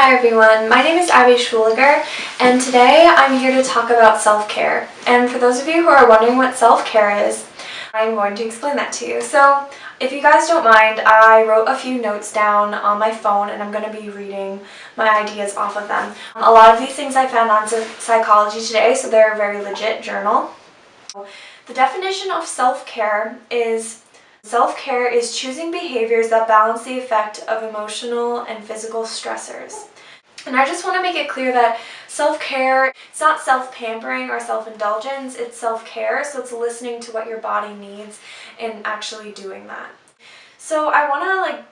Hi everyone, my name is Abby Schuliger, and today I'm here to talk about self-care. And for those of you who are wondering what self-care is, I'm going to explain that to you. So if you guys don't mind, I wrote a few notes down on my phone and I'm going to be reading my ideas off of them. A lot of these things I found on Psychology Today, so they're a very legit journal. The definition of self-care is choosing behaviors that balance the effect of emotional and physical stressors. And I just want to make it clear that self-care, it's not self-pampering or self-indulgence, it's self-care, so it's listening to what your body needs and actually doing that. So I want to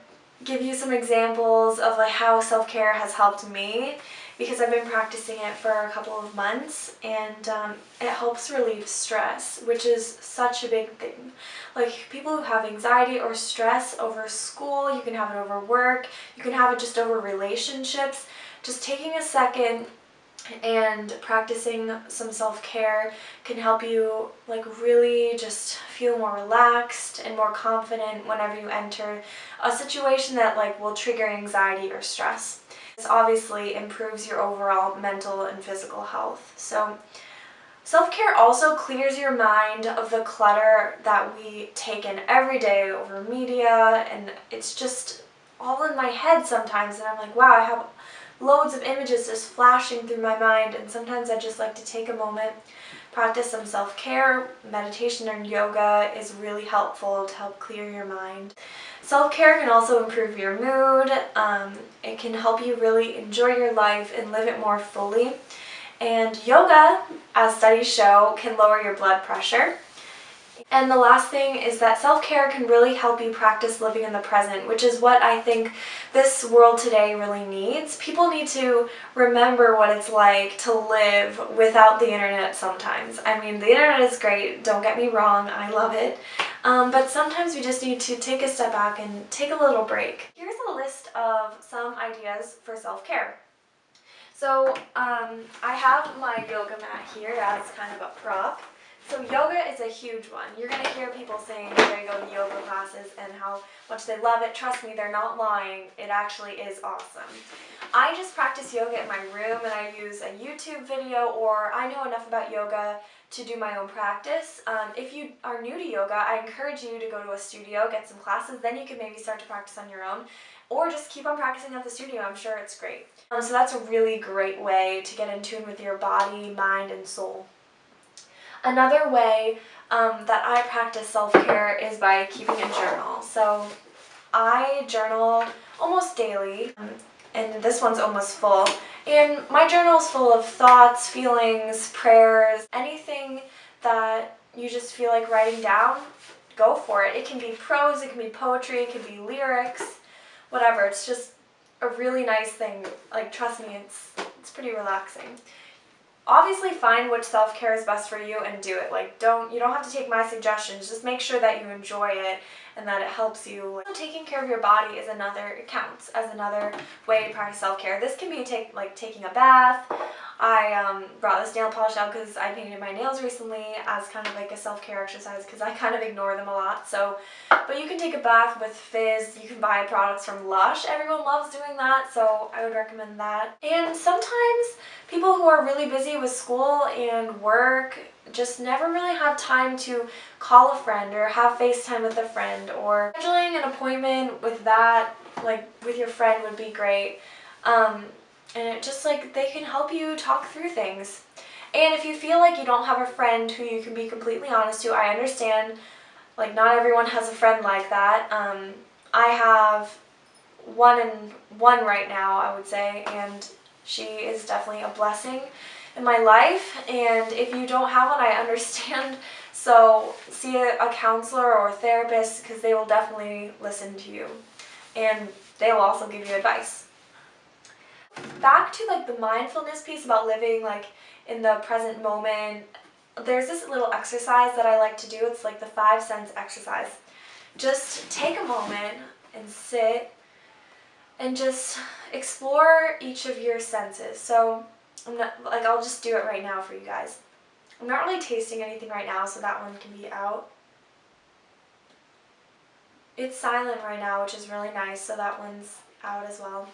give you some examples of how self-care has helped me, because I've been practicing it for a couple of months, and it helps relieve stress, which is such a big thing. People who have anxiety or stress over school, you can have it over work, you can have it just over relationships. Just taking a second and practicing some self-care can help you really just feel more relaxed and more confident whenever you enter a situation that will trigger anxiety or stress. This obviously improves your overall mental and physical health. So self-care also clears your mind of the clutter that we take in every day over media, and it's just all in my head sometimes, and I'm like, wow, I have loads of images just flashing through my mind, and sometimes I just like to take a moment, practice some self-care. Meditation and yoga is really helpful to help clear your mind. Self-care can also improve your mood. It can help you really enjoy your life and live it more fully. And yoga, as studies show, can lower your blood pressure. And the last thing is that self-care can really help you practice living in the present, which is what I think this world today really needs. People need to remember what it's like to live without the internet sometimes. I mean, the internet is great, don't get me wrong, I love it. But sometimes we just need to take a step back and take a little break. Here's a list of some ideas for self-care. So I have my yoga mat here as kind of a prop. So yoga is a huge one. You're going to hear people saying they go to yoga classes and how much they love it. Trust me, they're not lying. It actually is awesome. I just practice yoga in my room, and I use a YouTube video, or I know enough about yoga to do my own practice. If you are new to yoga, I encourage you to go to a studio, get some classes, then you can maybe start to practice on your own. Or just keep on practicing at the studio. I'm sure it's great. So that's a really great way to get in tune with your body, mind, and soul. Another way that I practice self-care is by keeping a journal. So I journal almost daily, and this one's almost full. And my journal is full of thoughts, feelings, prayers, anything that you just feel like writing down, go for it. It can be prose, it can be poetry, it can be lyrics, whatever. It's just a really nice thing. Trust me, it's pretty relaxing. Obviously find which self-care is best for you and do it. You don't have to take my suggestions, just make sure that you enjoy it and that it helps you. Taking care of your body is it counts as another way to practice self-care. This can be taking a bath. I brought this nail polish out because I painted my nails recently as kind of a self-care exercise, because I kind of ignore them a lot. But you can take a bath with fizz. You can buy products from Lush. Everyone loves doing that, so I would recommend that. And sometimes people who are really busy with school and work just never really have time to call a friend or have FaceTime with a friend, or scheduling an appointment with with your friend would be great. And it just they can help you talk through things. And if you feel like you don't have a friend who you can be completely honest to, I understand, not everyone has a friend like that. I have one right now, I would say, and she is definitely a blessing in my life. And if you don't have one, I understand. So see a counselor or a therapist, because they will definitely listen to you, and they will also give you advice. Back to the mindfulness piece about living in the present moment. There's this little exercise that I like to do. It's the 5 sense exercise. Just take a moment and sit and just explore each of your senses. So I'll just do it right now for you guys. I'm not really tasting anything right now, so that one can be out. It's silent right now, which is really nice, so that one's out as well.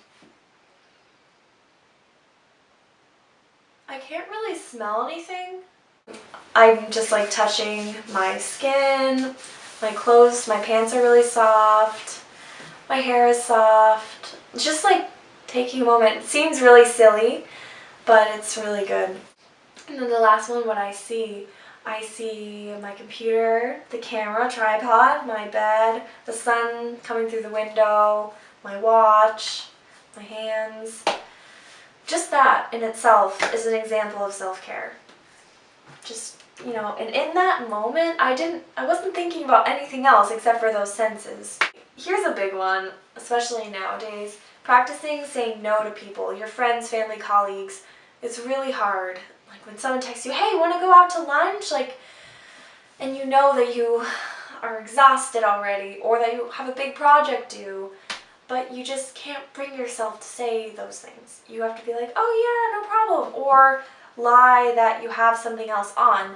I can't really smell anything. I'm just like touching my skin, my clothes, my pants are really soft, my hair is soft. Just like taking a moment. It seems really silly, but it's really good. And then the last one, what I see my computer, the camera, tripod, my bed, the sun coming through the window, my watch, my hands. Just that in itself is an example of self-care. Just, and in that moment, I wasn't thinking about anything else except for those senses. Here's a big one, especially nowadays. Practicing saying no to people, your friends, family, colleagues. It's really hard. Like when someone texts you, hey, want to go out to lunch? And you know that you are exhausted already, or that you have a big project due, but you just can't bring yourself to say those things. You have to be like, oh yeah, no problem, or lie that you have something else on.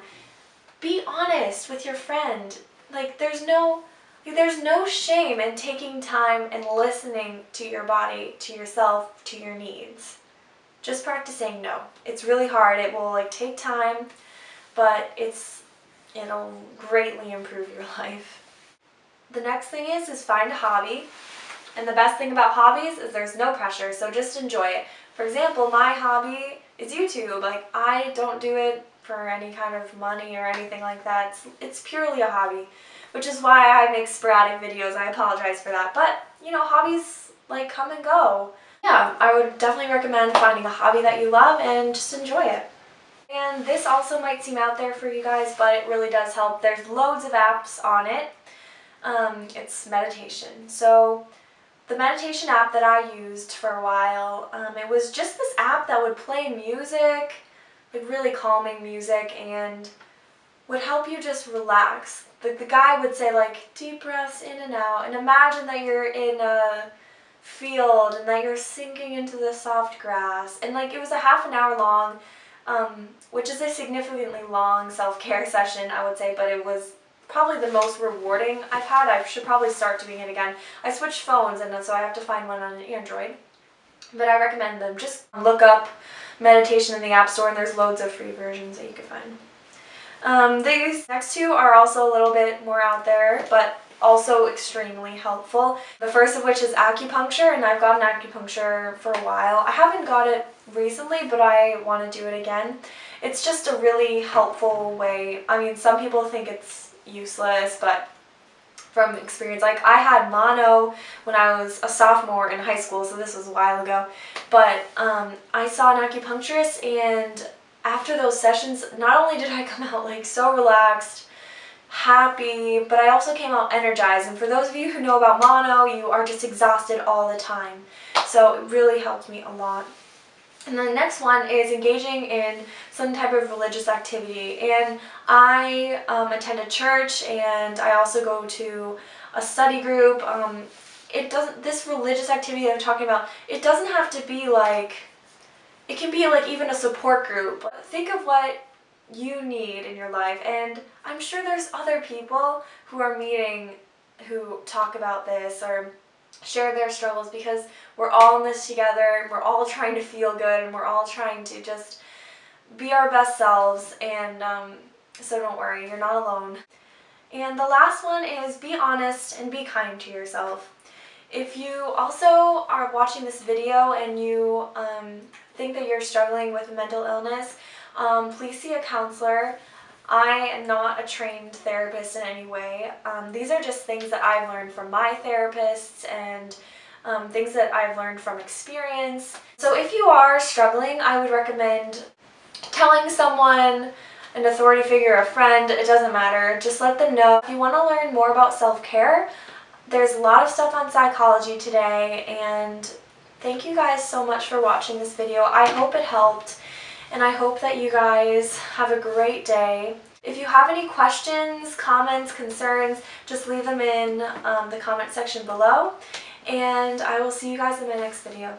Be honest with your friend. Like there's no shame in taking time and listening to your body, to yourself, to your needs. Just practice saying no. It's really hard. It will take time, but it'll greatly improve your life. The next thing is find a hobby. And the best thing about hobbies is there's no pressure, so just enjoy it. For example, my hobby is YouTube. I don't do it for any kind of money or anything like that. It's purely a hobby, which is why I make sporadic videos. I apologize for that. But, hobbies come and go. Yeah, I would definitely recommend finding a hobby that you love and just enjoy it. And this also might seem out there for you guys, but it really does help. There's loads of apps on it. It's meditation. So the meditation app that I used for a while, it was just this app that would play music, really calming music, and would help you just relax. The guy would say deep breaths in and out, and imagine that you're in a field and that you're sinking into the soft grass. And it was a half an hour long, which is a significantly long self-care session, I would say, but it was probably the most rewarding I've had. I should probably start doing it again. I switched phones, and so I have to find one on an Android. But I recommend them. Just look up meditation in the App Store, and there's loads of free versions that you can find. These next two are also a little bit more out there, but also extremely helpful. The first of which is acupuncture, and I've got an acupuncture for a while. I haven't got it recently, but I want to do it again. It's just a really helpful way. I mean, some people think it's useless, but from experience, I had mono when I was a sophomore in high school, so this was a while ago, but I saw an acupuncturist, and after those sessions, not only did I come out so relaxed, happy, but I also came out energized. And for those of you who know about mono, you are just exhausted all the time. So it really helped me a lot. And the next one is engaging in some type of religious activity. And I attend a church, and I also go to a study group. This religious activity that I'm talking about, it doesn't have to be it can be even a support group. Think of what you need in your life, and I'm sure there's other people who are meeting who talk about this or share their struggles, because we're all in this together. We're all trying to feel good, and we're all trying to just be our best selves, and so don't worry, you're not alone. And the last one is be honest and be kind to yourself. If you also are watching this video and you think that you're struggling with mental illness, please see a counselor. I am not a trained therapist in any way. These are just things that I've learned from my therapists and things that I've learned from experience. So if you are struggling, I would recommend telling someone, an authority figure, a friend, it doesn't matter. Just let them know. If you want to learn more about self-care, there's a lot of stuff on psychology today, and thank you guys so much for watching this video. I hope it helped. And I hope that you guys have a great day. If you have any questions, comments, concerns, just leave them in the comment section below. And I will see you guys in my next video.